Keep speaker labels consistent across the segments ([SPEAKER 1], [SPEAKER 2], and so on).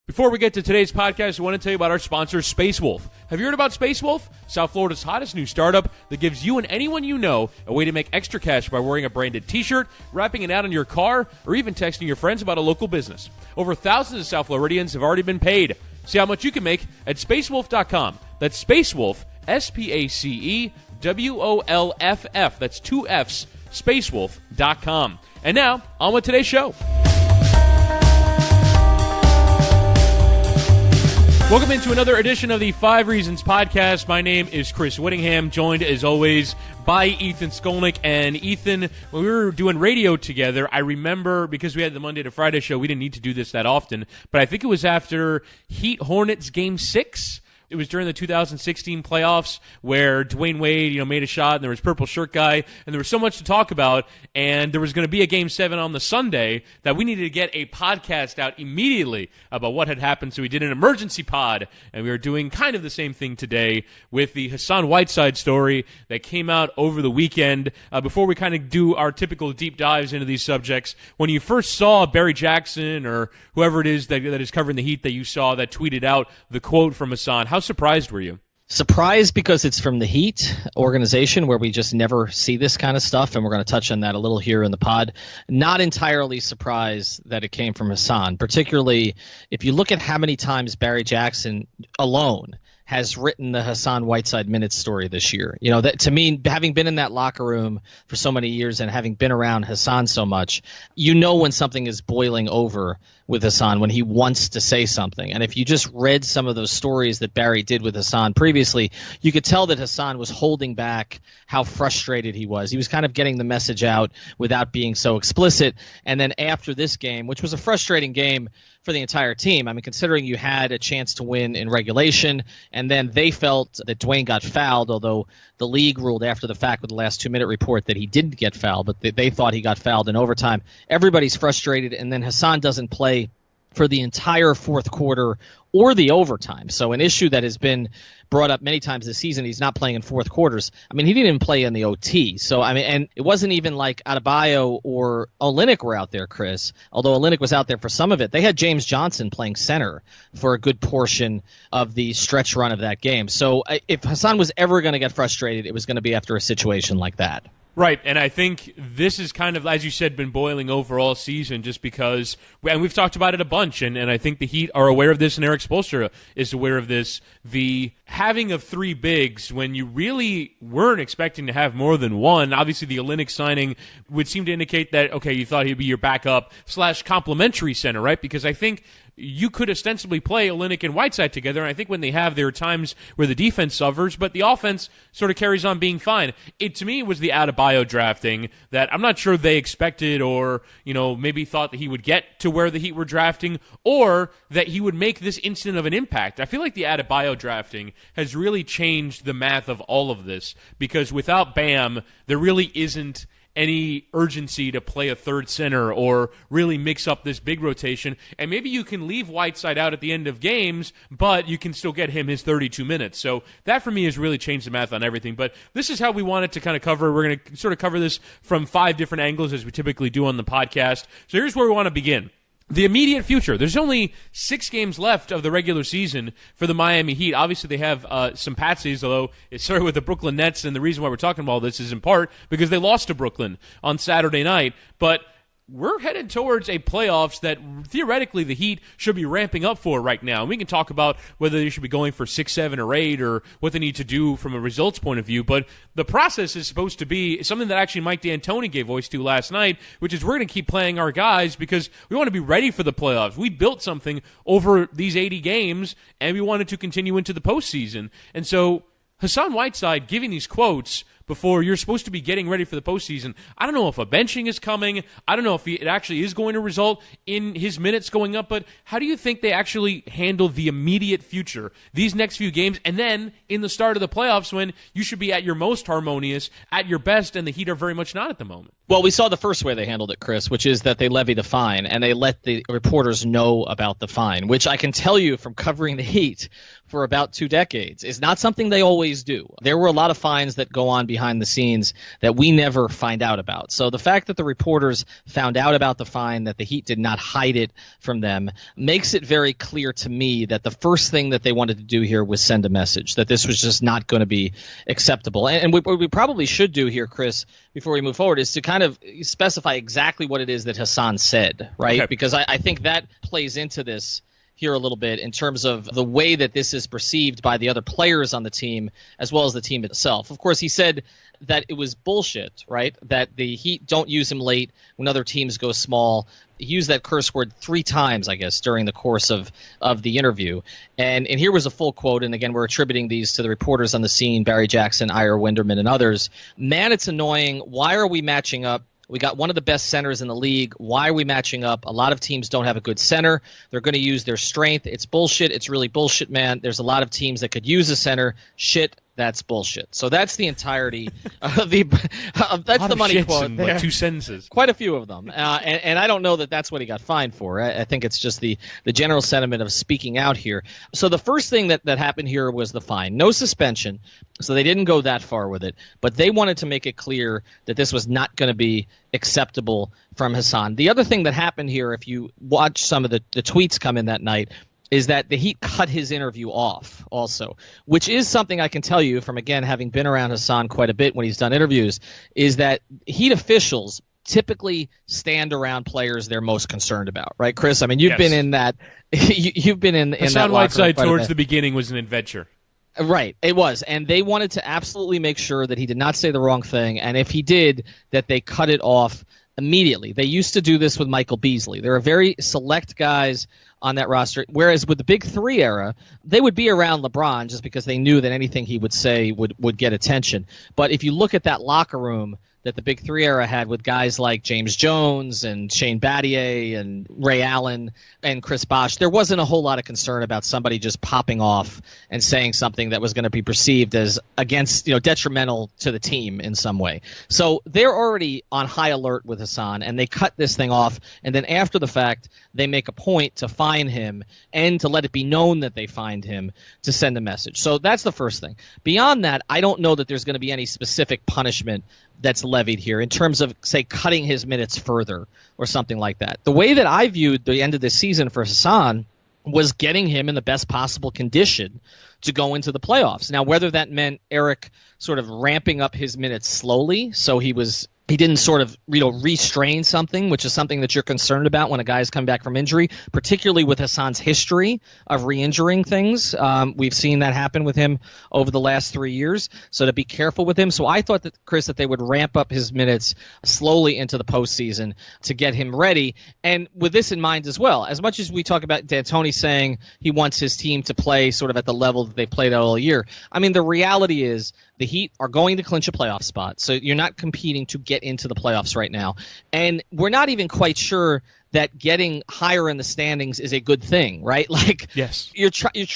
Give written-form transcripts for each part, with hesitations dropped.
[SPEAKER 1] Before we get to today's podcast, I want to tell you about our sponsor, Space Wolf. Have you heard about Space Wolf? South Florida's hottest new startup that gives you and anyone you know a way to make extra cash by wearing a branded t-shirt, wrapping it out on your car, or even texting your friends about a local business. Over thousands of South Floridians have already been paid. See how much you can make at spacewolf.com. That's Spacewolf, SPACEWOLFF. That's 2 F's, spacewolf.com. And now, on with today's show. Welcome into another edition of the 5 Reasons Podcast. My name is Chris Whittingham, joined as always by Ethan Skolnick. And Ethan, when we were doing radio together, I remember, because we had the Monday to Friday show, we didn't need to do this that often, but I think it was after Heat Hornets Game 6. It was during the 2016 playoffs where Dwayne Wade, made a shot, and there was Purple Shirt Guy, and there was so much to talk about, and there was going to be a Game 7 on the Sunday that we needed to get a podcast out immediately about what had happened. So we did an emergency pod, and we are doing kind of the same thing today with the Hassan Whiteside story that came out over the weekend. Before we kind of do our typical deep dives into these subjects, when you first saw Barry Jackson or whoever it is that is covering the Heat that you saw that tweeted out the quote from Hassan, how surprised were you?
[SPEAKER 2] Surprised because it's from the Heat organization where we just never see this kind of stuff, and we're going to touch on that a little here in the pod. Not entirely surprised that it came from Hassan, particularly if you look at how many times Barry Jackson alone has written the Hassan Whiteside minutes story this year. That to me, having been in that locker room for so many years and having been around Hassan so much, when something is boiling over with Hassan, when he wants to say something. And if you just read some of those stories that Barry did with Hassan previously, you could tell that Hassan was holding back how frustrated he was. He was kind of getting the message out without being so explicit. And then after this game, which was a frustrating game for the entire team, considering you had a chance to win in regulation, and then they felt that Dwayne got fouled, although the league ruled after the fact with the last 2-minute report that he didn't get fouled, but they thought he got fouled in overtime. Everybody's frustrated, and then Hassan doesn't play for the entire fourth quarter or the overtime. So an issue that has been brought up many times this season, he's not playing in fourth quarters. He didn't even play in the OT. So, and it wasn't even like Adebayo or Olynyk were out there, Chris, although Olynyk was out there for some of it. They had James Johnson playing center for a good portion of the stretch run of that game. So if Hassan was ever going to get frustrated, it was going to be after a situation like that.
[SPEAKER 1] Right, and I think this is kind of, as you said, been boiling over all season just because, and we've talked about it a bunch, and I think the Heat are aware of this, and Eric Spoelstra is aware of this, the having of 3 bigs when you really weren't expecting to have more than one. Obviously, the Olynyk signing would seem to indicate that, okay, you thought he'd be your backup / complementary center, right? Because I think you could ostensibly play Olynyk and Whiteside together, and I think when they have, there are times where the defense suffers, but the offense sort of carries on being fine. It, to me, was the Adebayo drafting that I'm not sure they expected or, maybe thought that he would get to where the Heat were drafting or that he would make this instant of an impact. I feel like the Adebayo drafting has really changed the math of all of this because without Bam, there really isn't any urgency to play a third center or really mix up this big rotation. And maybe you can leave Whiteside out at the end of games, but you can still get him his 32 minutes. So that for me has really changed the math on everything. But this is how we wanted to kind of cover. We're going to sort of cover this from 5 different angles as we typically do on the podcast. So here's where we want to begin. The immediate future. There's only 6 games left of the regular season for the Miami Heat. Obviously, they have some patsies, although it started with the Brooklyn Nets, and the reason why we're talking about all this is in part because they lost to Brooklyn on Saturday night. But we're headed towards a playoffs that theoretically the Heat should be ramping up for right now. And we can talk about whether they should be going for 6, 7, or 8 or what they need to do from a results point of view. But the process is supposed to be something that actually Mike D'Antoni gave voice to last night, which is we're going to keep playing our guys because we want to be ready for the playoffs. We built something over these 80 games, and we wanted to continue into the postseason. And so Hassan Whiteside giving these quotes before you're supposed to be getting ready for the postseason. I don't know if a benching is coming. I don't know if it actually is going to result in his minutes going up, but how do you think they actually handle the immediate future, these next few games, and then in the start of the playoffs when you should be at your most harmonious, at your best, and the Heat are very much not at the moment?
[SPEAKER 2] Well, we saw the first way they handled it, Chris, which is that they levied a fine, and they let the reporters know about the fine, which I can tell you from covering the Heat for about 2 decades. It's not something they always do. There were a lot of fines that go on behind the scenes that we never find out about. So the fact that the reporters found out about the fine, that the Heat did not hide it from them, makes it very clear to me that the first thing that they wanted to do here was send a message that this was just not going to be acceptable. And what we probably should do here, Chris, before we move forward, is to kind of specify exactly what it is that Hassan said, right?
[SPEAKER 1] Okay.
[SPEAKER 2] Because I think that plays into this here a little bit in terms of the way that this is perceived by the other players on the team as well as the team itself. Of course, he said that it was bullshit, right? That the Heat don't use him late when other teams go small. He used that curse word 3 times, I guess, during the course of the interview. And here was a full quote, and again, we're attributing these to the reporters on the scene, Barry Jackson, Ira Winderman, and others. "Man, it's annoying. Why are we matching up? We got one of the best centers in the league. Why are we matching up? A lot of teams don't have a good center. They're going to use their strength. It's bullshit. It's really bullshit, man. There's a lot of teams that could use a center. Shit, that's bullshit." So that's the entirety of the that's the money quote
[SPEAKER 1] in,
[SPEAKER 2] there.
[SPEAKER 1] like 2 sentences.
[SPEAKER 2] Quite a few of them. And I don't know that that's what he got fined for. I think it's just the general sentiment of speaking out here. So the first thing that happened here was the fine. No suspension, so they didn't go that far with it. But they wanted to make it clear that this was not going to be acceptable from Hassan. The other thing that happened here, if you watch some of the tweets come in that night, is that the Heat cut his interview off also, which is something I can tell you from, again, having been around Hassan quite a bit when he's done interviews, is that Heat officials typically stand around players they're most concerned about, right, Chris? I mean, you've been in that. You've been in
[SPEAKER 1] Hassan
[SPEAKER 2] that
[SPEAKER 1] Whiteside
[SPEAKER 2] locker room
[SPEAKER 1] towards the beginning was an adventure.
[SPEAKER 2] Right, it was. And they wanted to absolutely make sure that he did not say the wrong thing, and if he did, that they cut it off immediately. They used to do this with Michael Beasley. There are very select guys on that roster, whereas with the Big Three era, they would be around LeBron just because they knew that anything he would say would get attention. But if you look at that locker room that the Big Three era had with guys like James Jones and Shane Battier and Ray Allen and Chris Bosh, there wasn't a whole lot of concern about somebody just popping off and saying something that was going to be perceived as detrimental to the team in some way. So they're already on high alert with Hassan, and they cut this thing off, and then after the fact, they make a point to fine him and to let it be known that they fined him to send a message. So that's the first thing. Beyond that, I don't know that there's going to be any specific punishment that's levied here in terms of, say, cutting his minutes further or something like that. The way that I viewed the end of this season for Hassan was getting him in the best possible condition to go into the playoffs. Now, whether that meant Eric sort of ramping up his minutes slowly so he didn't sort of restrain something, which is something that you're concerned about when a guy is coming back from injury, particularly with Hassan's history of re-injuring things. We've seen that happen with him over the last 3 years, so to be careful with him. So I thought that, Chris, that they would ramp up his minutes slowly into the postseason to get him ready. And with this in mind as well, as much as we talk about D'Antoni saying he wants his team to play sort of at the level that they played all year, I mean, the reality is the Heat are going to clinch a playoff spot, so you're not competing to get into the playoffs right now. And we're not even quite sure that getting higher in the standings is a good thing, right? Like,
[SPEAKER 1] yes,
[SPEAKER 2] you're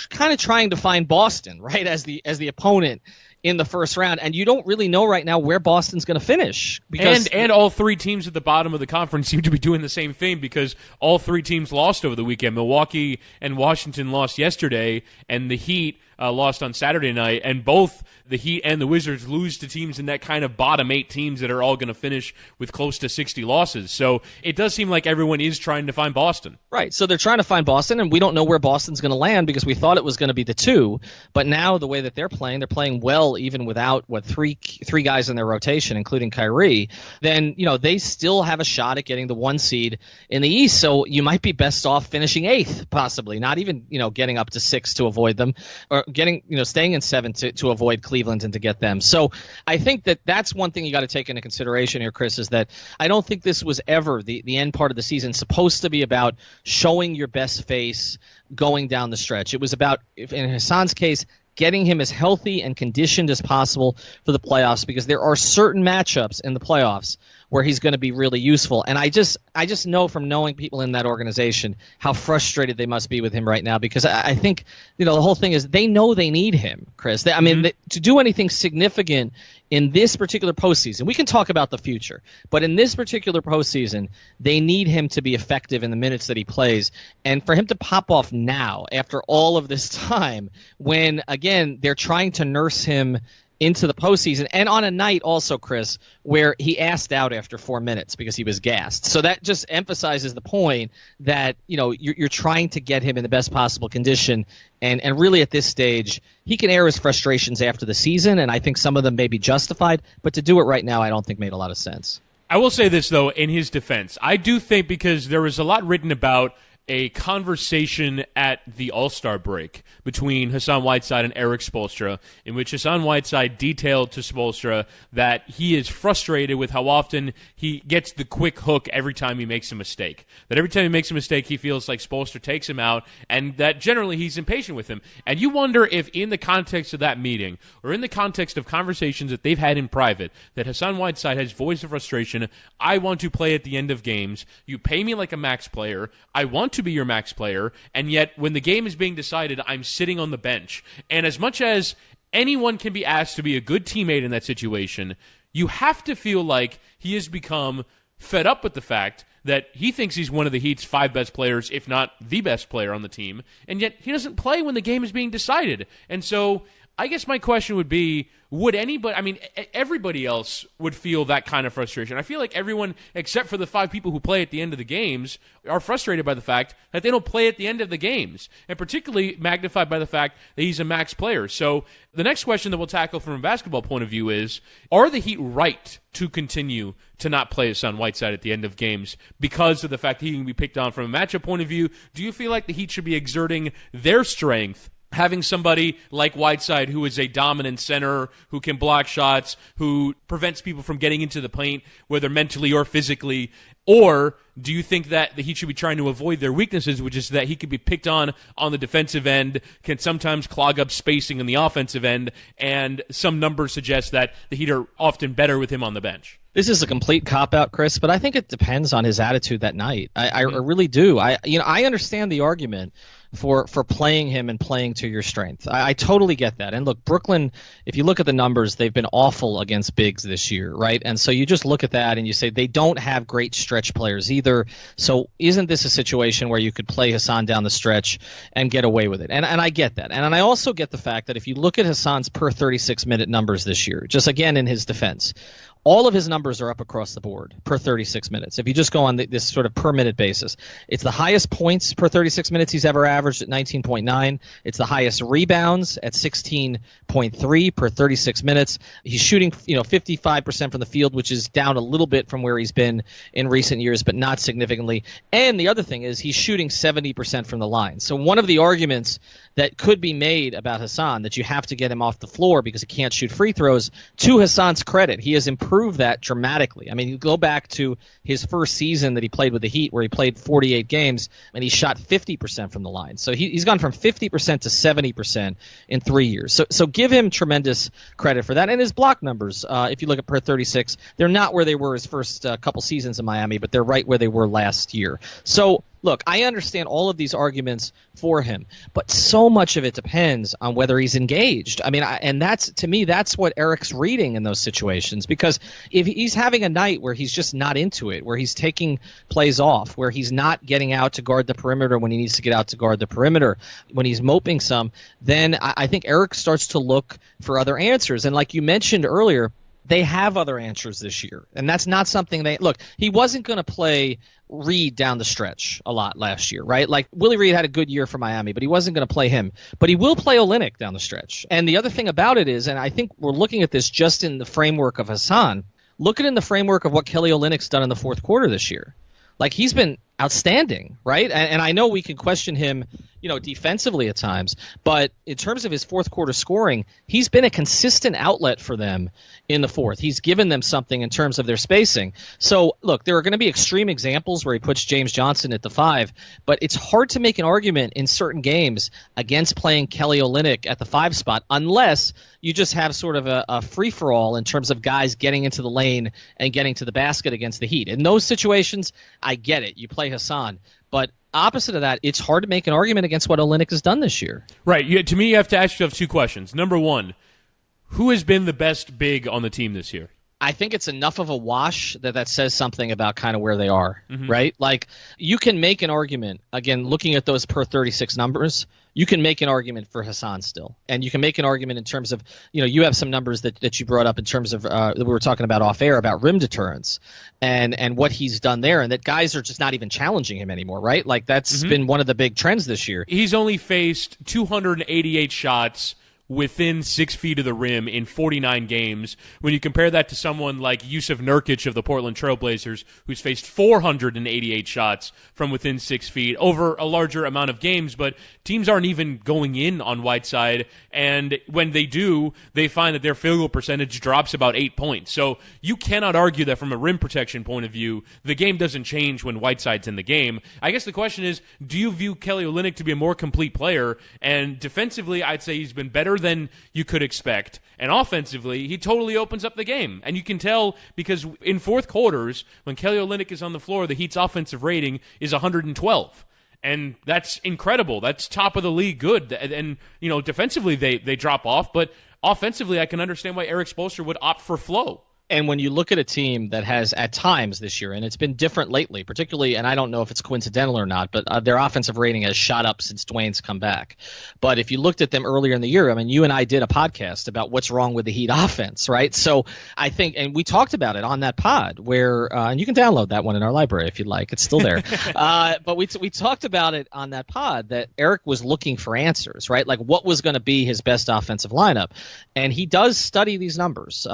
[SPEAKER 2] kind of trying to find Boston, right, as the opponent in the first round, and you don't really know right now where Boston's going to finish. Because
[SPEAKER 1] and all 3 teams at the bottom of the conference seem to be doing the same thing because all 3 teams lost over the weekend. Milwaukee and Washington lost yesterday, and the Heat lost on Saturday night, and both the Heat and the Wizards lose to teams in that kind of bottom 8 teams that are all going to finish with close to 60 losses. So it does seem like everyone is trying to find Boston. Right,
[SPEAKER 2] so they're trying to find Boston, and we don't know where Boston's going to land because we thought it was going to be the 2, but now the way that they're playing well even without, three guys in their rotation, including Kyrie, then, they still have a shot at getting the 1 seed in the East, so you might be best off finishing 8th, possibly, not even, getting up to 6 to avoid them, or staying in 7 to avoid Cleveland and to get them. So I think that's one thing you got to take into consideration here, Chris, is that I don't think this was ever the end part of the season supposed to be about showing your best face going down the stretch. It was about, in Hassan's case, getting him as healthy and conditioned as possible for the playoffs, because there are certain matchups in the playoffs where he's going to be really useful. And I just know from knowing people in that organization how frustrated they must be with him right now, because I think, the whole thing is they know they need him, Chris. To do anything significant in this particular postseason, we can talk about the future, but in this particular postseason, they need him to be effective in the minutes that he plays. And for him to pop off now, after all of this time, when, again, they're trying to nurse him into the postseason, and on a night also, Chris, where he asked out after 4 minutes because he was gassed. So that just emphasizes the point that, you're trying to get him in the best possible condition. And really at this stage, he can air his frustrations after the season, and I think some of them may be justified. But to do it right now, I don't think made a lot of sense.
[SPEAKER 1] I will say this, though, in his defense. I do think, because there was a lot written about a conversation at the All-Star break between Hassan Whiteside and Eric Spoelstra, in which Hassan Whiteside detailed to Spoelstra that he is frustrated with how often he gets the quick hook every time he makes a mistake. That every time he makes a mistake, he feels like Spoelstra takes him out, and that generally he's impatient with him. And you wonder if, in the context of that meeting, or in the context of conversations that they've had in private, that Hassan Whiteside has voiced of frustration. I want to play at the end of games. You pay me like a max player. I want to be your max player, and yet when the game is being decided, I'm sitting on the bench. And as much as anyone can be asked to be a good teammate in that situation, you have to feel like he has become fed up with the fact that he thinks he's one of the Heat's 5 best players, if not the best player on the team, and yet he doesn't play when the game is being decided. And so I guess my question would be, would anybody, everybody else would feel that kind of frustration. I feel like everyone, except for the 5 people who play at the end of the games, are frustrated by the fact that they don't play at the end of the games, and particularly magnified by the fact that he's a max player. So the next question that we'll tackle from a basketball point of view is, are the Heat right to continue to not play Hassan Whiteside at the end of games because of the fact that he can be picked on from a matchup point of view? Do you feel like the Heat should be exerting their strength, having somebody like Whiteside, who is a dominant center, who can block shots, who prevents people from getting into the paint, whether mentally or physically? Or do you think that the Heat should be trying to avoid their weaknesses, which is that he could be picked on the defensive end, can sometimes clog up spacing on the offensive end, and some numbers suggest that the Heat are often better with him on the bench?
[SPEAKER 2] This is a complete cop-out, Chris, but I think it depends on his attitude that night. I really do. I understand the argument for playing him and playing to your strength. I totally get that. And look, Brooklyn, if you look at the numbers, they've been awful against bigs this year, right? And so you just look at that and you say they don't have great stretch players either. So isn't this a situation where you could play Hassan down the stretch and get away with it? And I get that. And I also get the fact that if you look at Hassan's per 36-minute numbers this year, just again in his defense, all of his numbers are up across the board per 36 minutes. If you just go on this sort of per minute basis, it's the highest points per 36 minutes he's ever averaged at 19.9. It's the highest rebounds at 16.3 per 36 minutes. He's shooting, 55% from the field, which is down a little bit from where he's been in recent years, but not significantly. And the other thing is he's shooting 70% from the line. So one of the arguments that could be made about Hassan, that you have to get him off the floor because he can't shoot free throws, to Hassan's credit, he has improved that dramatically. I mean, you go back to his first season that he played with the Heat, where he played 48 games, and he shot 50% from the line. So he's gone from 50% to 70% in 3 years. So give him tremendous credit for that. And his block numbers, if you look at per 36, they're not where they were his first couple seasons in Miami, but they're right where they were last year. So look, I understand all of these arguments for him, but so much of it depends on whether he's engaged. I mean, and to me, that's what Eric's reading in those situations, because if he's having a night where he's just not into it, where he's taking plays off, where he's not getting out to guard the perimeter when he needs to get out to guard the perimeter, when he's moping some, then I think Eric starts to look for other answers. And like you mentioned earlier, they have other answers this year, and that's not something he wasn't going to play Reed down the stretch a lot last year, right? Like, Willie Reed had a good year for Miami, but he wasn't going to play him. But he will play Olynyk down the stretch. And the other thing about it is, and I think we're looking at this just in the framework of Hassan, look at it in the framework of what Kelly Olynyk's done in the fourth quarter this year. Like, he's been outstanding, right? And I know we can question him, defensively at times, but in terms of his fourth quarter scoring, he's been a consistent outlet for them in the fourth. He's given them something in terms of their spacing. So, look, there are going to be extreme examples where he puts James Johnson at the 5, but it's hard to make an argument in certain games against playing Kelly Olynyk at the 5 spot unless you just have sort of a free-for-all in terms of guys getting into the lane and getting to the basket against the Heat. In those situations, I get it. You play Hassan. But opposite of that, it's hard to make an argument against what Olynyk has done this year.
[SPEAKER 1] Right. To me, you have to ask yourself two questions. Number one, who has been the best big on the team this year?
[SPEAKER 2] I think it's enough of a wash that says something about kind of where they are, right? Like, you can make an argument, again, looking at those per 36 numbers, you can make an argument for Hassan still. And you can make an argument in terms of, you have some numbers that you brought up in terms of, that we were talking about off air about rim deterrence and what he's done there, and that guys are just not even challenging him anymore, right? Like, that's been one of the big trends this year.
[SPEAKER 1] He's only faced 288 shots within 6 feet of the rim in 49 games. When you compare that to someone like Yusuf Nurkic of the Portland Trailblazers, who's faced 488 shots from within 6 feet over a larger amount of games, but teams aren't even going in on Whiteside, and when they do, they find that their field goal percentage drops about 8 points. So you cannot argue that from a rim protection point of view, the game doesn't change when Whiteside's in the game. I guess the question is, do you view Kelly Olynyk to be a more complete player? And defensively, I'd say he's been better than you could expect. And offensively, he totally opens up the game. And you can tell because in fourth quarters, when Kelly Olynyk is on the floor, the Heat's offensive rating is 112. And that's incredible. That's top of the league good. And defensively, they drop off. But offensively, I can understand why Eric Spoelstra would opt for flow.
[SPEAKER 2] And when you look at a team that has at times this year, and it's been different lately, particularly, and I don't know if it's coincidental or not, but their offensive rating has shot up since Dwayne's come back. But if you looked at them earlier in the year, I mean, you and I did a podcast about what's wrong with the Heat offense, right? So I think, and we talked about it on that pod where, and you can download that one in our library if you'd like. It's still there. But we talked about it on that pod that Eric was looking for answers, right? Like what was going to be his best offensive lineup. And he does study these numbers.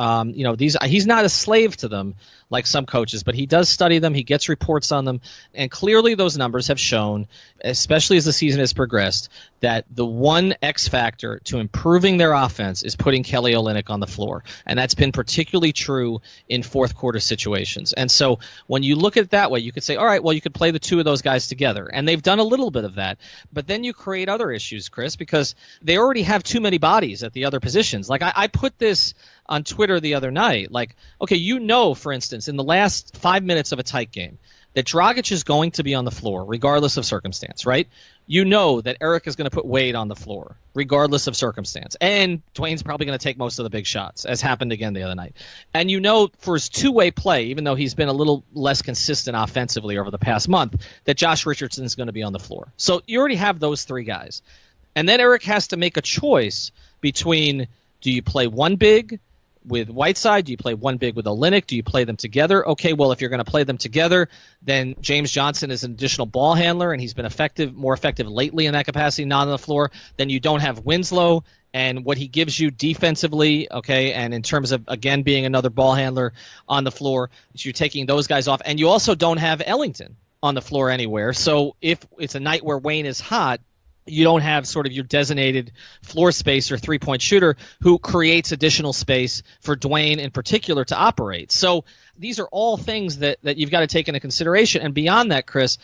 [SPEAKER 2] He's not a slave to them like some coaches, but he does study them. He gets reports on them. And clearly those numbers have shown, especially as the season has progressed, that the one X factor to improving their offense is putting Kelly Olynyk on the floor. And that's been particularly true in fourth quarter situations. And so when you look at it that way, you could say, all right, well, you could play the two of those guys together. And they've done a little bit of that. But then you create other issues, Chris, because they already have too many bodies at the other positions. Like I put this on Twitter the other night. Like, okay, for instance, in the last 5 minutes of a tight game, that Dragic is going to be on the floor regardless of circumstance, right? You know that Eric is going to put Wade on the floor regardless of circumstance. And Dwayne's probably going to take most of the big shots, as happened again the other night. And you know for his two-way play, even though he's been a little less consistent offensively over the past month, that Josh Richardson is going to be on the floor. So you already have those three guys. And then Eric has to make a choice between, do you play one big with Whiteside? Do you play one big with Olynyk? Do you play them together? Okay, well, if you're going to play them together, then James Johnson is an additional ball handler, and he's been more effective lately in that capacity, not on the floor. Then you don't have Winslow and what he gives you defensively, okay, and in terms of, again, being another ball handler on the floor, so you're taking those guys off. And you also don't have Ellington on the floor anywhere. So if it's a night where Wayne is hot, you don't have sort of your designated floor spacer, three-point shooter who creates additional space for Dwayne in particular to operate. So these are all things that you've got to take into consideration. And beyond that, Chris,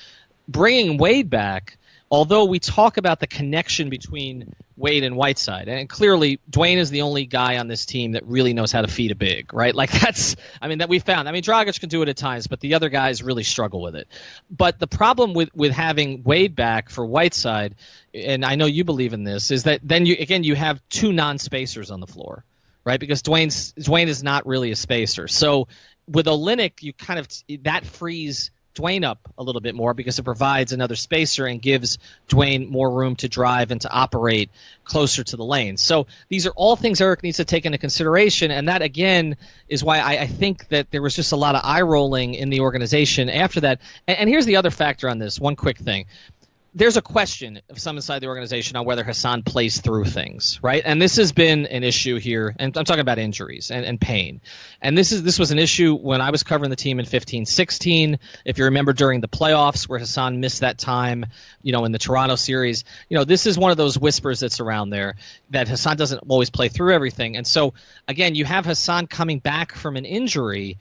[SPEAKER 2] bringing Wade back, although we talk about the connection between Wade and Whiteside, and clearly Dwayne is the only guy on this team that really knows how to feed a big, right? Like that we found. I mean, Dragic can do it at times, but the other guys really struggle with it. But the problem with having Wade back for Whiteside, and I know you believe in this, is that then you have two non-spacers on the floor, right? Because Dwayne is not really a spacer. So with Olynyk, you kind of that frees Dwayne up a little bit more because it provides another spacer and gives Dwayne more room to drive and to operate closer to the lane. So these are all things Eric needs to take into consideration, and that, again, is why I think that there was just a lot of eye-rolling in the organization after that. And here's the other factor on this, one quick thing. there's a question of some inside the organization on whether Hassan plays through things, right? And this has been an issue here, and I'm talking about injuries and pain. And this was an issue when I was covering the team in 15-16. If you remember during the playoffs where Hassan missed that time, in the Toronto series, this is one of those whispers that's around there that Hassan doesn't always play through everything. And so, again, you have Hassan coming back from an injury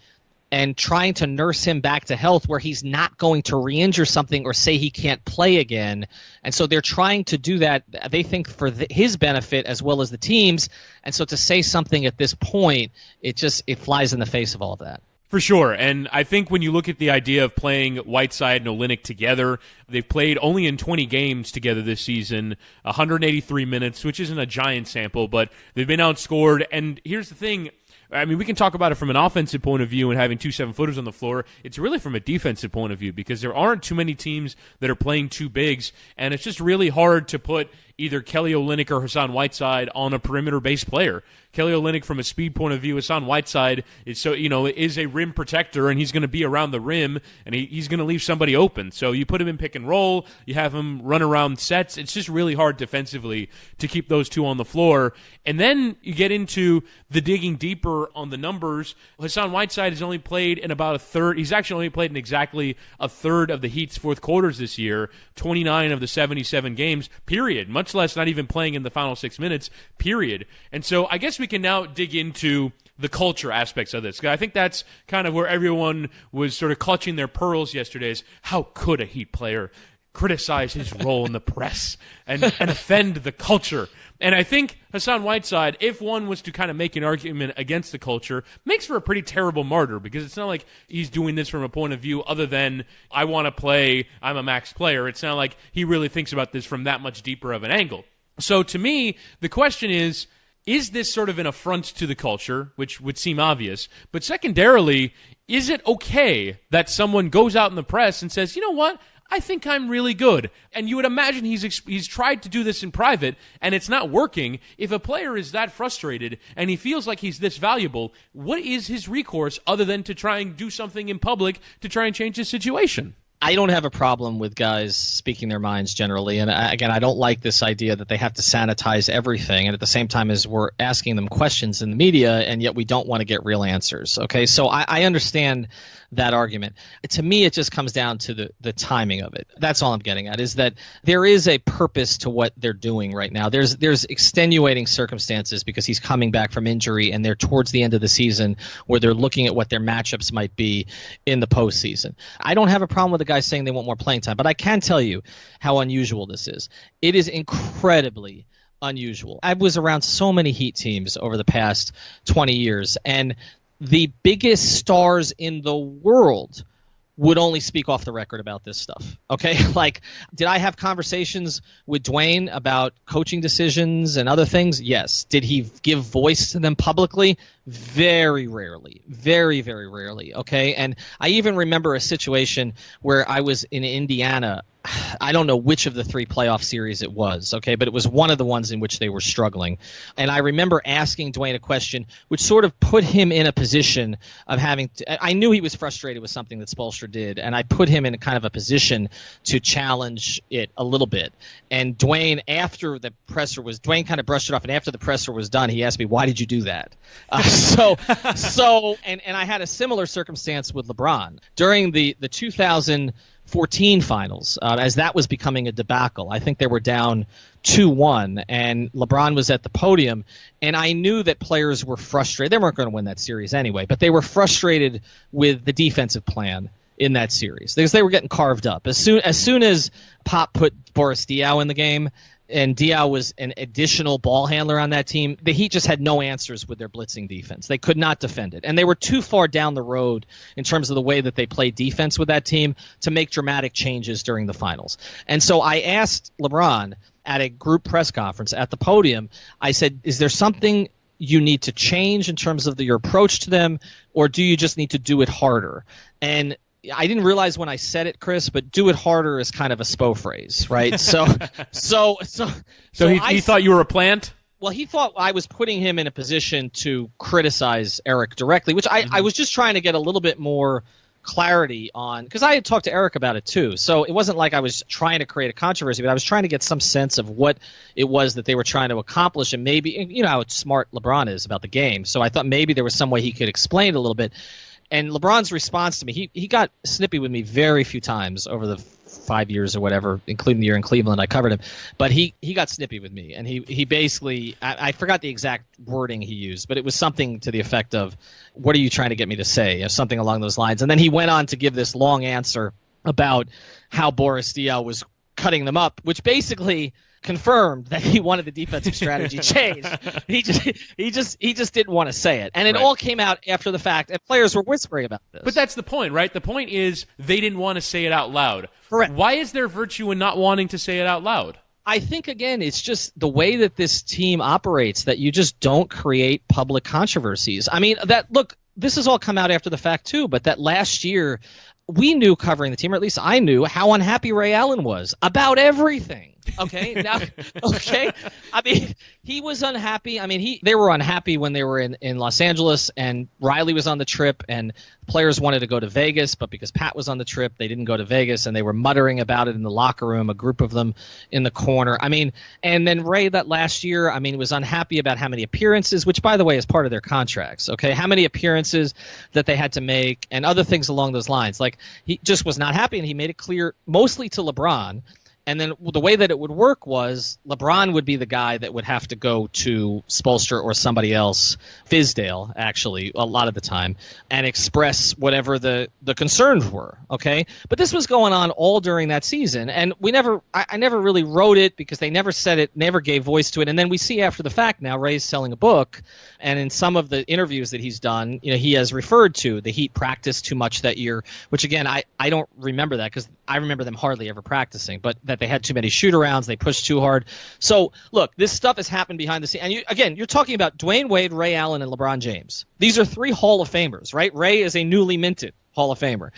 [SPEAKER 2] and trying to nurse him back to health where he's not going to re-injure something or say he can't play again. And so they're trying to do that, they think, for his benefit as well as the team's. And so to say something at this point, it flies in the face of all of that.
[SPEAKER 1] For sure, and I think when you look at the idea of playing Whiteside and Olynyk together, they've played only in 20 games together this season, 183 minutes, which isn't a giant sample, but they've been outscored. And here's the thing, I mean, we can talk about it from an offensive point of view and having 2 7-footers on the floor. It's really from a defensive point of view because there aren't too many teams that are playing two bigs, and it's just really hard to put either Kelly Olynyk or Hassan Whiteside on a perimeter-based player. Kelly Olynyk, from a speed point of view, Hassan Whiteside is a rim protector, and he's going to be around the rim, and he's going to leave somebody open. So you put him in pick and roll, you have him run around sets. It's just really hard defensively to keep those two on the floor. And then you get into the digging deeper on the numbers. Hassan Whiteside has only played in about a third. He's actually only played in exactly a third of the Heat's fourth quarters this year, 29 of the 77 games, period. Much less not even playing in the final 6 minutes, period. And so I guess we can now dig into the culture aspects of this. I think that's kind of where everyone was sort of clutching their pearls yesterday is how could a Heat player criticize his role in the press and offend the culture? And I think Hassan Whiteside, if one was to kind of make an argument against the culture, makes for a pretty terrible martyr because it's not like he's doing this from a point of view other than I want to play, I'm a max player. It's not like he really thinks about this from that much deeper of an angle. So to me, the question is this sort of an affront to the culture, which would seem obvious? But secondarily, is it okay that someone goes out in the press and says, you know what? I think I'm really good. And you would imagine he's tried to do this in private, and it's not working. If a player is that frustrated and he feels like he's this valuable, what is his recourse other than to try and do something in public to try and change his situation?
[SPEAKER 2] I don't have a problem with guys speaking their minds generally. And again, I don't like this idea that they have to sanitize everything. And at the same time as we're asking them questions in the media, and yet we don't want to get real answers. Okay, so I understand that argument. To me, it just comes down to the timing of it. That's all I'm getting at, is that there is a purpose to what they're doing right now. There's extenuating circumstances because he's coming back from injury, and they're towards the end of the season where they're looking at what their matchups might be in the postseason. I don't have a problem with the guys saying they want more playing time, but I can tell you how unusual this is. It is incredibly unusual. I was around so many Heat teams over the past 20 years, and the biggest stars in the world would only speak off the record about this stuff. Okay? Like, did I have conversations with Dwayne about coaching decisions and other things? Yes. Did he give voice to them publicly? Very rarely. Very, very rarely. Okay? And I even remember a situation where I was in Indiana. I don't know which of the 3 playoff series it was, okay, but it was one of the ones in which they were struggling. And I remember asking Dwayne a question which sort of put him in a position of having to, I knew he was frustrated with something that Spoelstra did, and I put him in kind of a position to challenge it a little bit. And Dwayne, after the presser was, Dwayne kind of brushed it off, and after the presser was done, he asked me, why did you do that? And I had a similar circumstance with LeBron. During the 2014 finals, as that was becoming a debacle. I think they were down 2-1, and LeBron was at the podium, and I knew that players were frustrated. They weren't going to win that series anyway, but they were frustrated with the defensive plan in that series because they were getting carved up. As soon as Pop put Boris Diaw in the game, and Diaw was an additional ball handler on that team, the Heat just had no answers with their blitzing defense. They could not defend it. And they were too far down the road in terms of the way that they played defense with that team to make dramatic changes during the finals. And so I asked LeBron at a group press conference at the podium, I said, is there something you need to change in terms of your approach to them, or do you just need to do it harder? And I didn't realize when I said it, Chris, but "do it harder" is kind of a SPO phrase, right? So
[SPEAKER 1] he thought you were a plant?
[SPEAKER 2] Well, he thought I was putting him in a position to criticize Eric directly, which I was just trying to get a little bit more clarity on, because I had talked to Eric about it too. So it wasn't like I was trying to create a controversy, but I was trying to get some sense of what it was that they were trying to accomplish, and maybe, you know how smart LeBron is about the game. So I thought maybe there was some way he could explain it a little bit. And LeBron's response to me, he got snippy with me very few times over the 5 years or whatever, including the year in Cleveland I covered him. But he got snippy with me, and he basically, I forgot the exact wording he used, but it was something to the effect of, what are you trying to get me to say? Or something along those lines. And then he went on to give this long answer about how Boris Diaw was cutting them up, which basically confirmed that he wanted the defensive strategy changed. He just didn't want to say it. And it all came out after the fact, and players were whispering about this.
[SPEAKER 1] But that's the point, right? The point is they didn't want to say it out loud.
[SPEAKER 2] Correct.
[SPEAKER 1] Why is there virtue in not wanting to say it out loud?
[SPEAKER 2] I think, again, it's just the way that this team operates, that you just don't create public controversies. I mean, look, this has all come out after the fact too, but that last year we knew, covering the team, or at least I knew, how unhappy Ray Allen was about everything. Okay. Now, okay. I mean, he was unhappy. I mean, they were unhappy when they were in Los Angeles, and Riley was on the trip, and players wanted to go to Vegas, but because Pat was on the trip, they didn't go to Vegas, and they were muttering about it in the locker room, a group of them in the corner. I mean, and then Ray that last year, I mean, was unhappy about how many appearances, which, by the way, is part of their contracts. Okay. How many appearances that they had to make and other things along those lines. Like, he just was not happy, and he made it clear mostly to LeBron. And then the way that it would work was LeBron would be the guy that would have to go to Spoelstra or somebody else, Fizdale, actually, a lot of the time, and express whatever the concerns were, okay? But this was going on all during that season, and I never really wrote it because they never said it, never gave voice to it. And then we see after the fact now Ray's selling a book, and in some of the interviews that he's done, you know, he has referred to the Heat practiced too much that year, which, again, I don't remember that because I remember them hardly ever practicing, but that they had too many shoot-arounds, they pushed too hard. So, look, this stuff has happened behind the scenes. And you're talking about Dwayne Wade, Ray Allen, and LeBron James. These are 3 Hall of Famers, right? Ray is a newly minted Hall of Famer.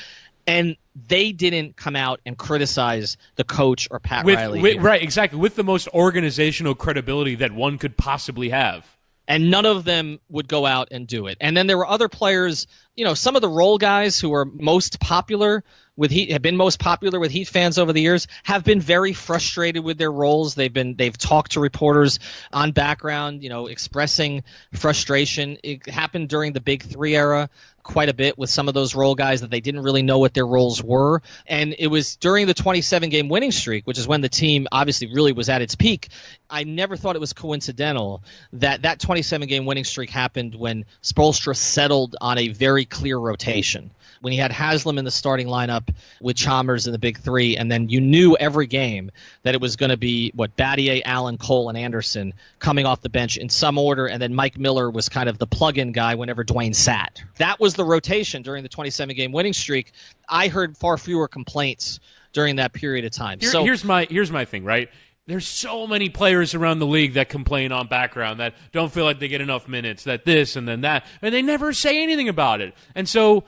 [SPEAKER 2] And they didn't come out and criticize the coach or Pat Riley.
[SPEAKER 1] Right, exactly, with the most organizational credibility that one could possibly have.
[SPEAKER 2] And none of them would go out and do it. And then there were other players, you know, some of the role guys who were most popular with Heat, have been most popular with Heat fans over the years, have been very frustrated with their roles. They've talked to reporters on background, you know, expressing frustration. It happened during the Big Three era quite a bit with some of those role guys that they didn't really know what their roles were. And it was during the 27-game winning streak, which is when the team obviously really was at its peak. I never thought it was coincidental that 27-game winning streak happened when Spoelstra settled on a very clear rotation. When he had Haslam in the starting lineup with Chalmers in the Big Three, and then you knew every game that it was going to be Battier, Allen, Cole, and Anderson coming off the bench in some order, and then Mike Miller was kind of the plug-in guy whenever Dwayne sat. That was the rotation during the 27-game winning streak. I heard far fewer complaints during that period of time.
[SPEAKER 1] Here's my thing, right? There's so many players around the league that complain on background, that don't feel like they get enough minutes, that this and then that, and they never say anything about it. And so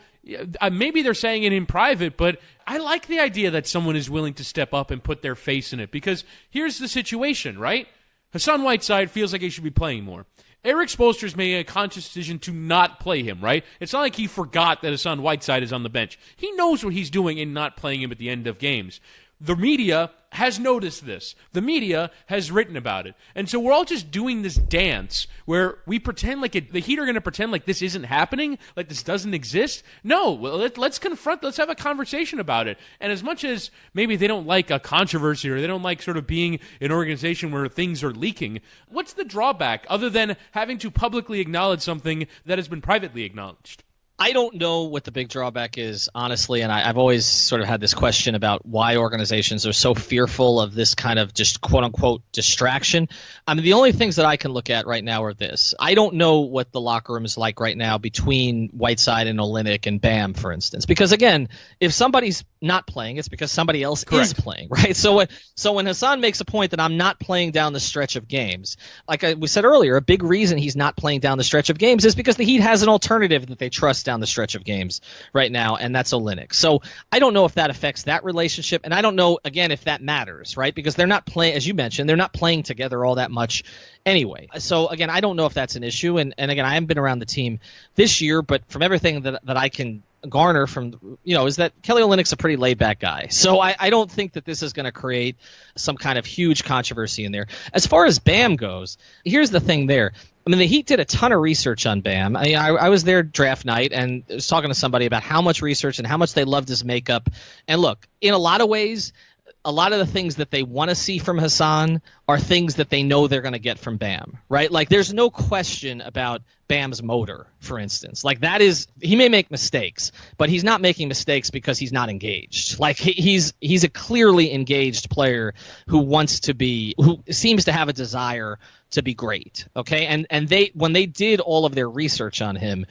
[SPEAKER 1] maybe they're saying it in private, but I like the idea that someone is willing to step up and put their face in it, because here's the situation, right? Hassan Whiteside feels like he should be playing more. Eric Spoelstra's made a conscious decision to not play him, right? It's not like he forgot that Hassan Whiteside is on the bench. He knows what he's doing in not playing him at the end of games. The media has noticed this. The media has written about it. And so we're all just doing this dance where we pretend like the Heat are going to pretend like this isn't happening, like this doesn't exist. No, well, let's have a conversation about it. And as much as maybe they don't like a controversy or they don't like sort of being an organization where things are leaking, what's the drawback other than having to publicly acknowledge something that has been privately acknowledged?
[SPEAKER 2] I don't know what the big drawback is, honestly, and I've always sort of had this question about why organizations are so fearful of this kind of just quote-unquote distraction. I mean, the only things that I can look at right now are this. I don't know what the locker room is like right now between Whiteside and Olynyk and Bam, for instance, because, again, if somebody's not playing, it's because somebody else is playing, right? So when Hassan makes a point that I'm not playing down the stretch of games, like we said earlier, a big reason he's not playing down the stretch of games is because the Heat has an alternative that they trust down the stretch of games right now, and that's Olynyk. So I don't know if that affects that relationship, and I don't know, again, if that matters, right? Because they're not playing, as you mentioned, they're not playing together all that much anyway. So, again, I don't know if that's an issue, and again, I haven't been around the team this year, but from everything that I can garner from, is that Kelly Olynyk's a pretty laid-back guy. So I don't think that this is going to create some kind of huge controversy in there. As far as Bam goes, here's the thing there. I mean, the Heat did a ton of research on Bam. I was there draft night and was talking to somebody about how much research and how much they loved his makeup. And look, in a lot of ways, a lot of the things that they want to see from Hassan are things that they know they're going to get from Bam, right? Like, there's no question about Bam's motor, for instance. Like, he may make mistakes, but he's not making mistakes because he's not engaged. Like, he's a clearly engaged player who seems to have a desire to be great, okay? And when they did all of their research on him,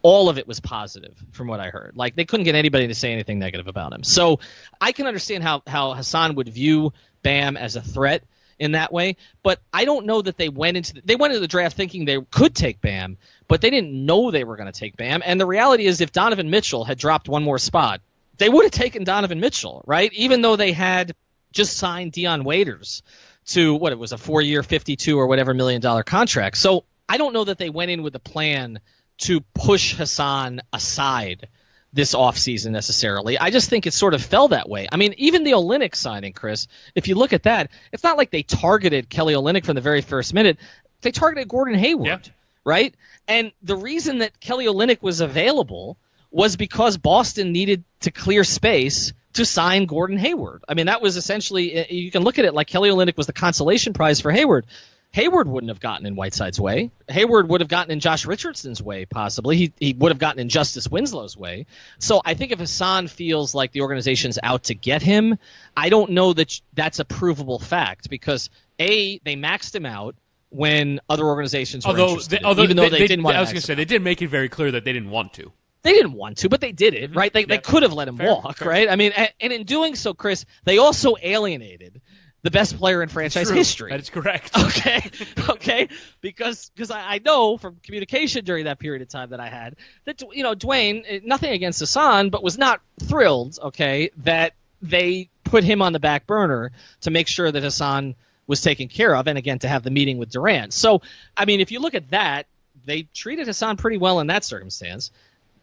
[SPEAKER 2] all of it was positive from what I heard. Like, they couldn't get anybody to say anything negative about him. So I can understand how Hassan would view Bam as a threat in that way, but I don't know that they went into the draft thinking they could take Bam, but they didn't know they were going to take Bam. And the reality is, if Donovan Mitchell had dropped one more spot, they would have taken Donovan Mitchell, right? Even though they had just signed Dion Waiters to what it was, a 4-year, $52 or whatever $1 million contract. So I don't know that they went in with a plan to push Hassan aside this offseason necessarily. I just think it sort of fell that way. I mean, even the Olynyk signing, Chris, if you look at that, it's not like they targeted Kelly Olynyk from the very first minute. They targeted Gordon Hayward, right? And the reason that Kelly Olynyk was available was because Boston needed to clear space to sign Gordon Hayward. I mean, that was essentially, you can look at it like Kelly Olynyk was the consolation prize for Hayward. Hayward wouldn't have gotten in Whiteside's way. Hayward would have gotten in Josh Richardson's way, possibly. He would have gotten in Justice Winslow's way. So I think if Hassan feels like the organization's out to get him, I don't know that that's a provable fact because, A, they maxed him out when other organizations were interested, even though they didn't want to.
[SPEAKER 1] I was going to say, they did make it very clear that they didn't want to.
[SPEAKER 2] They didn't want to, but they did it, right? They could have let him walk, right? I mean, and in doing so, Chris, they also alienated the best player in franchise history.
[SPEAKER 1] That is correct.
[SPEAKER 2] Okay, because I know from communication during that period of time that I had that Dwayne, nothing against Hassan, but was not thrilled. Okay, that they put him on the back burner to make sure that Hassan was taken care of, and again to have the meeting with Durant. So I mean, if you look at that, they treated Hassan pretty well in that circumstance.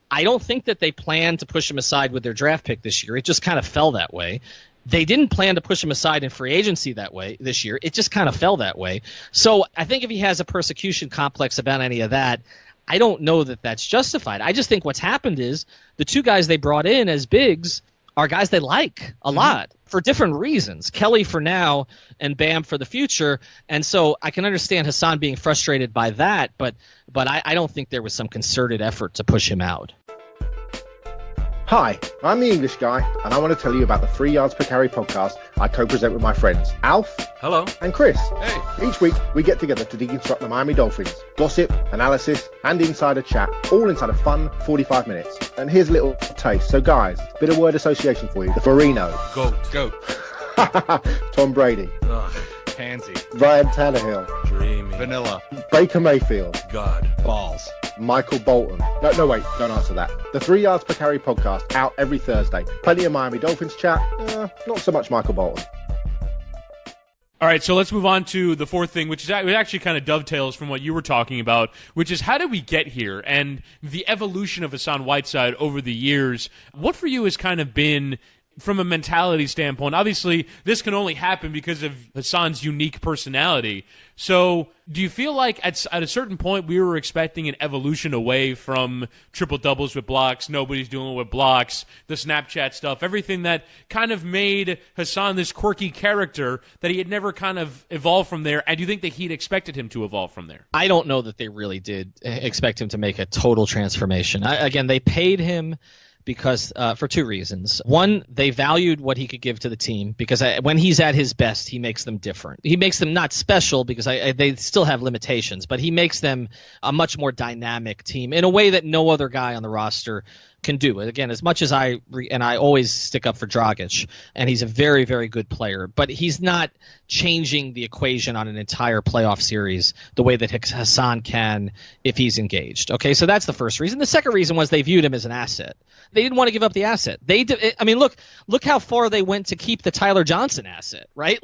[SPEAKER 2] I don't think that they planned to push him aside with their draft pick this year. It just kind of fell that way. They didn't plan to push him aside in free agency that way this year. It just kind of fell that way. So I think if he has a persecution complex about any of that, I don't know that that's justified. I just think what's happened is the two guys they brought in as bigs are guys they like a lot for different reasons. Kelly for now and Bam for the future. And so I can understand Hassan being frustrated by that, but I don't think there was some concerted effort to push him out.
[SPEAKER 3] Hi, I'm the English guy, and I want to tell you about the 3 Yards Per Carry podcast I co-present with my friends Alf,
[SPEAKER 4] hello,
[SPEAKER 3] and Chris.
[SPEAKER 4] Hey.
[SPEAKER 3] Each week, we get together to deconstruct the Miami Dolphins. Gossip, analysis, and insider chat, all inside a fun 45 minutes. And here's a little taste. So guys, bit of word association for you. The Farino.
[SPEAKER 4] Goat.
[SPEAKER 3] Tom Brady.
[SPEAKER 4] Ugh, pansy.
[SPEAKER 3] Ryan Tannehill.
[SPEAKER 4] Dreamy. Vanilla.
[SPEAKER 3] Baker Mayfield.
[SPEAKER 4] God. Balls.
[SPEAKER 3] Michael Bolton. No, wait, don't answer that. The 3 Yards Per Carry podcast, out every Thursday. Plenty of Miami Dolphins chat, not so much Michael Bolton.
[SPEAKER 1] All right, so let's move on to the fourth thing, which actually kind of dovetails from what you were talking about, which is how did we get here and the evolution of Hassan Whiteside over the years. What for you has kind of been, from a mentality standpoint, obviously this can only happen because of Hassan's unique personality. So do you feel like at a certain point we were expecting an evolution away from triple-doubles with blocks, nobody's doing it with blocks, the Snapchat stuff, everything that kind of made Hassan this quirky character that he had never kind of evolved from there? And do you think that he'd expected him to evolve from there?
[SPEAKER 2] I don't know that they really did expect him to make a total transformation. Again, they paid him because for two reasons. One, they valued what he could give to the team because when he's at his best, he makes them different. He makes them not special because they still have limitations, but he makes them a much more dynamic team in a way that no other guy on the roster can do. Again, as much as I always stick up for Dragic, and he's a very, very good player, but he's not changing the equation on an entire playoff series the way that Hassan can if he's engaged. Okay, so that's the first reason. The second reason was they viewed him as an asset. They didn't want to give up the asset. Look how far they went to keep the Tyler Johnson asset, right?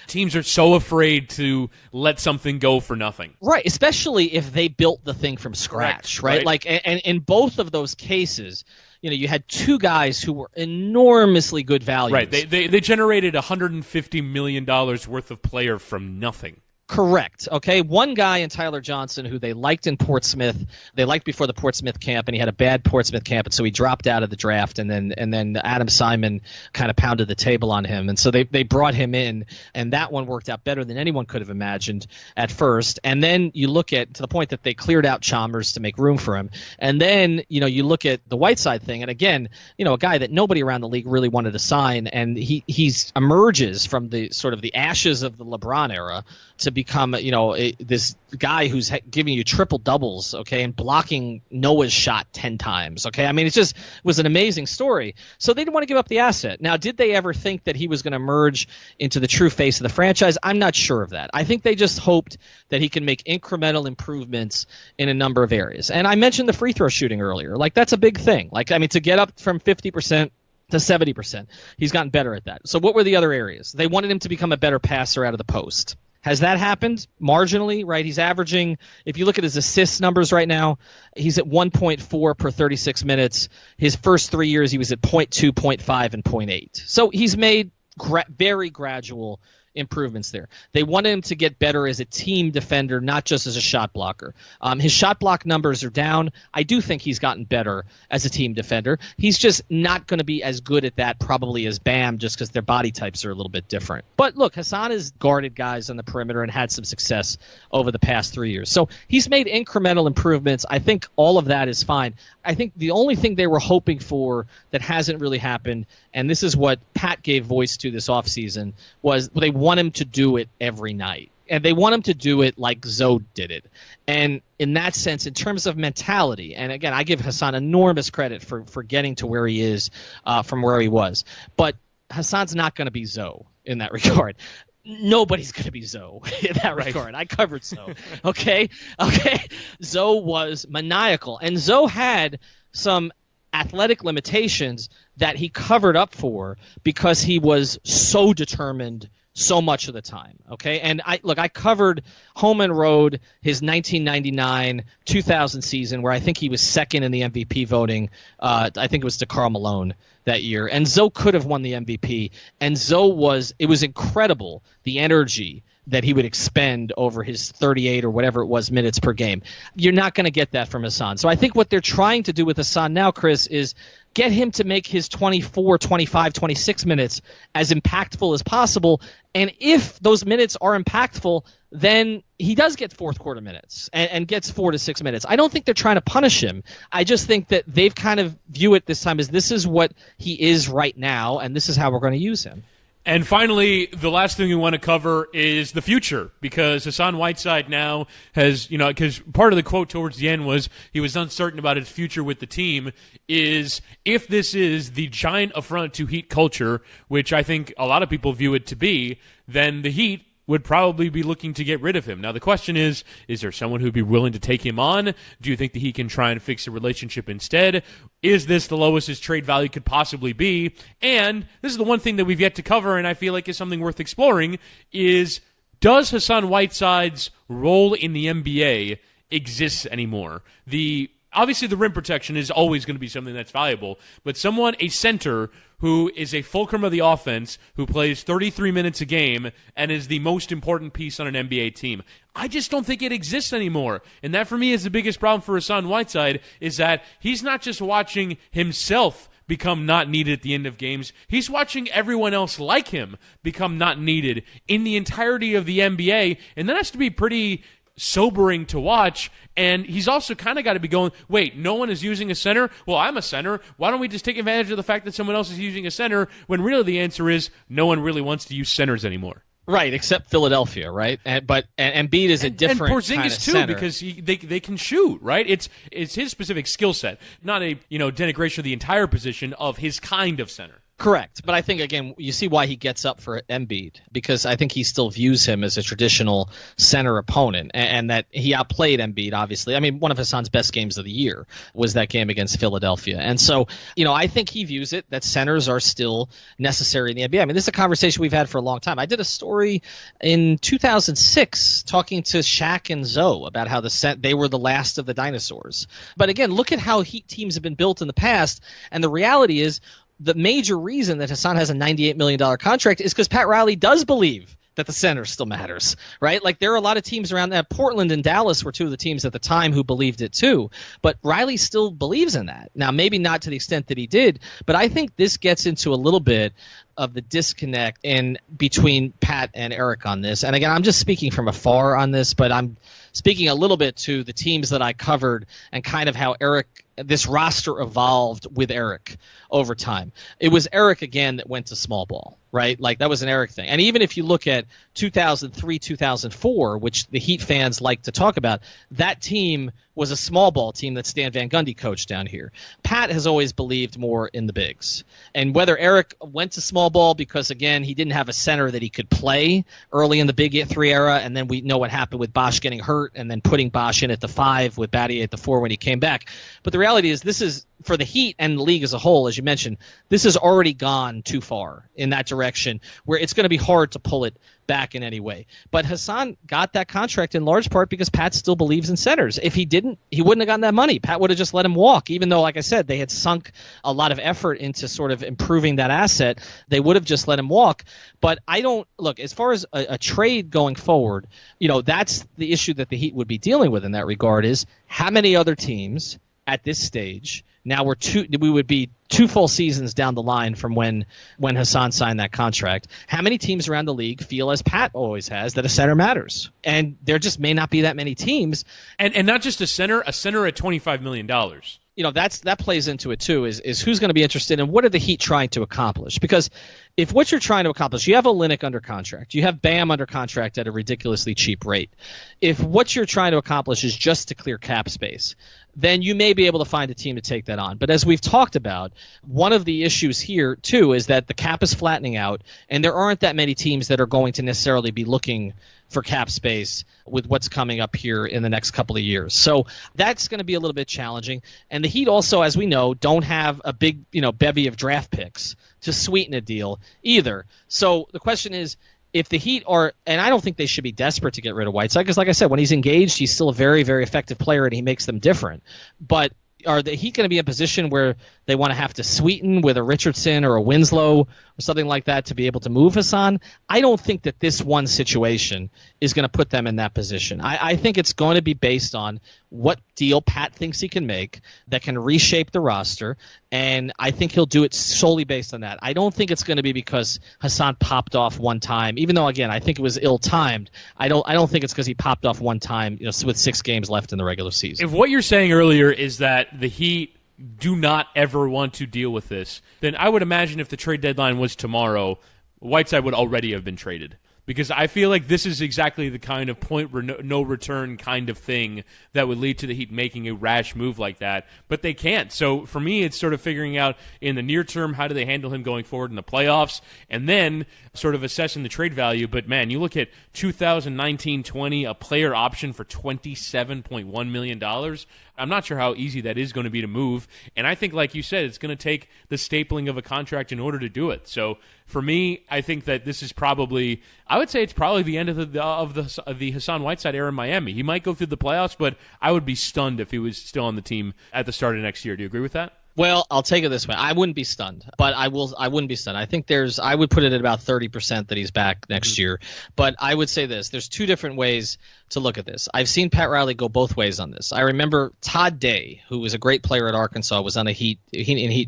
[SPEAKER 1] Teams are so afraid to let something go for nothing.
[SPEAKER 2] Right, especially if they built the thing from scratch, right? And in both of those cases, cases, you had two guys who were enormously good values.
[SPEAKER 1] Right. They generated $150 million worth of player from nothing.
[SPEAKER 2] Correct. Okay. One guy in Tyler Johnson who they liked in Portsmouth, they liked before the Portsmouth camp, and he had a bad Portsmouth camp, and so he dropped out of the draft, and then Adam Simon kind of pounded the table on him, and so they brought him in, and that one worked out better than anyone could have imagined at first. And then you look at, to the point that they cleared out Chalmers to make room for him, and then you look at the Whiteside thing, and again, a guy that nobody around the league really wanted to sign, and he's emerges from the sort of the ashes of the LeBron era to become, this guy who's giving you triple doubles, okay, and blocking Noah's shot 10 times, okay? I mean, it just was an amazing story. So they didn't want to give up the asset. Now, did they ever think that he was going to merge into the true face of the franchise? I'm not sure of that. I think they just hoped that he can make incremental improvements in a number of areas. And I mentioned the free throw shooting earlier. Like, that's a big thing. Like, I mean, to get up from 50% to 70%, he's gotten better at that. So what were the other areas? They wanted him to become a better passer out of the post. Has that happened? Marginally, right? He's averaging, if you look at his assist numbers right now, he's at 1.4 per 36 minutes. His first 3 years, he was at 0.2, 0.5, and 0.8. So he's made very gradual improvements there. They wanted him to get better as a team defender, not just as a shot blocker. His shot block numbers are down. I do think he's gotten better as a team defender. He's just not going to be as good at that probably as Bam, just because their body types are a little bit different. But look, Hassan has guarded guys on the perimeter and had some success over the past 3 years. So he's made incremental improvements. I think all of that is fine. I think the only thing they were hoping for that hasn't really happened, and this is what Pat gave voice to this offseason, was they want him to do it every night. And they want him to do it like Zoe did it. And in that sense, in terms of mentality, and again, I give Hassan enormous credit for getting to where he is from where he was. But Hassan's not going to be Zoe in that regard. Nobody's going to be Zoe in that regard. I covered Zoe. Okay? Zoe was maniacal. And Zoe had some athletic limitations that he covered up for because he was so determined so much of the time, okay? And I covered home and road his 1999-2000 season where I think he was second in the MVP voting. I think it was to Karl Malone that year. And Zoe could have won the MVP. And it was incredible, the energy that he would expend over his 38 or whatever it was minutes per game. You're not going to get that from Hassan. So I think what they're trying to do with Hassan now, Chris, is get him to make his 24, 25, 26 minutes as impactful as possible. And if those minutes are impactful, then he does get fourth quarter minutes and gets 4 to 6 minutes. I don't think they're trying to punish him. I just think that they've kind of view it this time as this is what he is right now, and this is how we're going to use him.
[SPEAKER 1] And finally, the last thing we want to cover is the future, because Hassan Whiteside now has, because part of the quote towards the end was he was uncertain about his future with the team, is if this is the giant affront to Heat culture, which I think a lot of people view it to be, then the Heat would probably be looking to get rid of him. Now, the question is there someone who'd be willing to take him on? Do you think that he can try and fix the relationship instead? Is this the lowest his trade value could possibly be? And this is the one thing that we've yet to cover, and I feel like is something worth exploring, is does Hassan Whiteside's role in the NBA exist anymore? Obviously, the rim protection is always going to be something that's valuable, but a center who is a fulcrum of the offense, who plays 33 minutes a game, and is the most important piece on an NBA team, I just don't think it exists anymore. And that, for me, is the biggest problem for Hassan Whiteside, is that he's not just watching himself become not needed at the end of games. He's watching everyone else like him become not needed in the entirety of the NBA, and that has to be pretty sobering to watch. And he's also kind of got to be going, wait, no one is using a center? Well, I'm a center. Why don't we just take advantage of the fact that someone else is using a center, when really the answer is no one really wants to use centers anymore.
[SPEAKER 2] Right, except Philadelphia, right? But Embiid is a different
[SPEAKER 1] and Porzingis
[SPEAKER 2] kind of
[SPEAKER 1] too,
[SPEAKER 2] center.
[SPEAKER 1] because they can shoot, right? It's his specific skill set, not a denigration of the entire position of his kind of center.
[SPEAKER 2] Correct. But I think, again, you see why he gets up for Embiid, because I think he still views him as a traditional center opponent, and that he outplayed Embiid, obviously. I mean, one of Hassan's best games of the year was that game against Philadelphia. And so, I think he views it that centers are still necessary in the NBA. I mean, this is a conversation we've had for a long time. I did a story in 2006 talking to Shaq and Zoe about how they were the last of the dinosaurs. But again, look at how Heat teams have been built in the past, and the reality is, the major reason that Hassan has a $98 million contract is because Pat Riley does believe that the center still matters, right? Like, there are a lot of teams around that. Portland and Dallas were two of the teams at the time who believed it too. But Riley still believes in that. Now, maybe not to the extent that he did, but I think this gets into a little bit of the disconnect in between Pat and Eric on this. And again, I'm just speaking from afar on this, but I'm speaking a little bit to the teams that I covered and kind of how this roster evolved with Eric over time. It was Eric, again, that went to small ball, right? Like, that was an Eric thing. And even if you look at 2003, 2004, which the Heat fans like to talk about, that team was a small ball team that Stan Van Gundy coached down here. Pat has always believed more in the bigs. And whether Eric went to small ball because, again, he didn't have a center that he could play early in the Big 3 era, and then we know what happened with Bosh getting hurt and then putting Bosh in at the 5 with Battier at the 4 when he came back. But the reality is, this is, for the Heat and the league as a whole, as you mentioned, this has already gone too far in that direction where it's going to be hard to pull it back in any way. But Hassan got that contract in large part because Pat still believes in centers. If he didn't, he wouldn't have gotten that money. Pat would have just let him walk, even though, like I said, they had sunk a lot of effort into sort of improving that asset. They would have just let him walk. But I don't look, as far as a trade going forward, that's the issue that the Heat would be dealing with in that regard, is how many other teams at this stage. Now we would be 2 full seasons down the line from when Hassan signed that contract. How many teams around the league feel, as Pat always has, that a center matters? And there just may not be that many teams.
[SPEAKER 1] And not just a center at $25 million.
[SPEAKER 2] That plays into it too, is who's going to be interested and what are the Heat trying to accomplish? Because if what you're trying to accomplish, you have Olynyk under contract, you have Bam under contract at a ridiculously cheap rate. If what you're trying to accomplish is just to clear cap space, then you may be able to find a team to take that on. But as we've talked about, one of the issues here too is that the cap is flattening out, and there aren't that many teams that are going to necessarily be looking for cap space with what's coming up here in the next couple of years. So that's going to be a little bit challenging. And the Heat also, as we know, don't have a big, bevy of draft picks to sweeten a deal either. So the question is, if the Heat are, and I don't think they should be desperate to get rid of Whiteside, because like I said, when he's engaged, he's still a very, very effective player and he makes them different. But are the Heat going to be in a position where they want to have to sweeten with a Richardson or a Winslow or something like that to be able to move Hassan? I don't think that this one situation is going to put them in that position. I think it's going to be based on what deal Pat thinks he can make that can reshape the roster, and I think he'll do it solely based on that. I don't think it's going to be because Hassan popped off one time, even though, again, I think it was ill-timed. I don't think it's because he popped off one time with 6 games left in the regular season.
[SPEAKER 1] If what you're saying earlier is that the Heat do not ever want to deal with this, then I would imagine if the trade deadline was tomorrow, Whiteside would already have been traded. Because I feel like this is exactly the kind of no return kind of thing that would lead to the Heat making a rash move like that. But they can't. So for me, it's sort of figuring out in the near term, how do they handle him going forward in the playoffs, and then sort of assessing the trade value. But man, you look at 2019-20, a player option for $27.1 million. I'm not sure how easy that is going to be to move. And I think, like you said, it's going to take the stapling of a contract in order to do it. So for me, I think that this is probably, I would say it's probably the end of the Hassan Whiteside era in Miami. He might go through the playoffs, but I would be stunned if he was still on the team at the start of next year. Do you agree with that?
[SPEAKER 2] Well, I'll take it this way. I wouldn't be stunned, but I wouldn't be stunned. I think I would put it at about 30% that he's back next year. But I would say this. There's 2 different ways to look at this. I've seen Pat Riley go both ways on this. I remember Todd Day, who was a great player at Arkansas, was on a Heat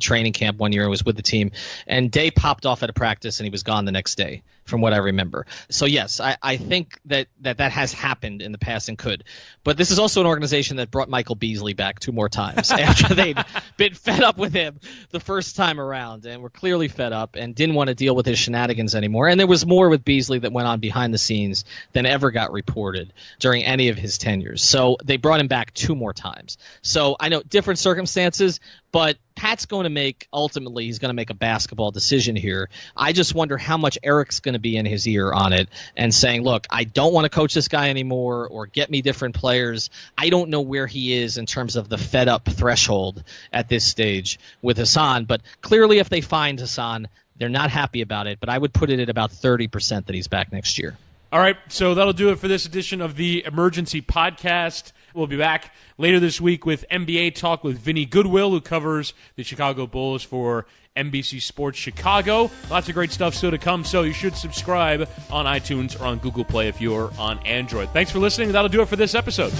[SPEAKER 2] training camp one year and was with the team. And Day popped off at a practice and he was gone the next day, from what I remember. So yes, I think that has happened in the past and could. But this is also an organization that brought Michael Beasley back 2 more times after they'd been fed up with him the first time around, and were clearly fed up and didn't want to deal with his shenanigans anymore. And there was more with Beasley that went on behind the scenes than ever got reported during any of his tenures. So they brought him back 2 more times. So I know different circumstances, but Pat's going to make, ultimately, he's going to make a basketball decision here. I just wonder how much Eric's going to be in his ear on it and saying, look, I don't want to coach this guy anymore or get me different players. I don't know where he is in terms of the fed-up threshold at this stage with Hassan, but clearly if they find Hassan, they're not happy about it, but I would put it at about 30% that he's back next year.
[SPEAKER 1] All right, so that'll do it for this edition of the Emergency Podcast. We'll be back later this week with NBA Talk with Vinny Goodwill, who covers the Chicago Bulls for NBC Sports Chicago. Lots of great stuff still to come, so you should subscribe on iTunes or on Google Play if you're on Android. Thanks for listening. That'll do it for this episode.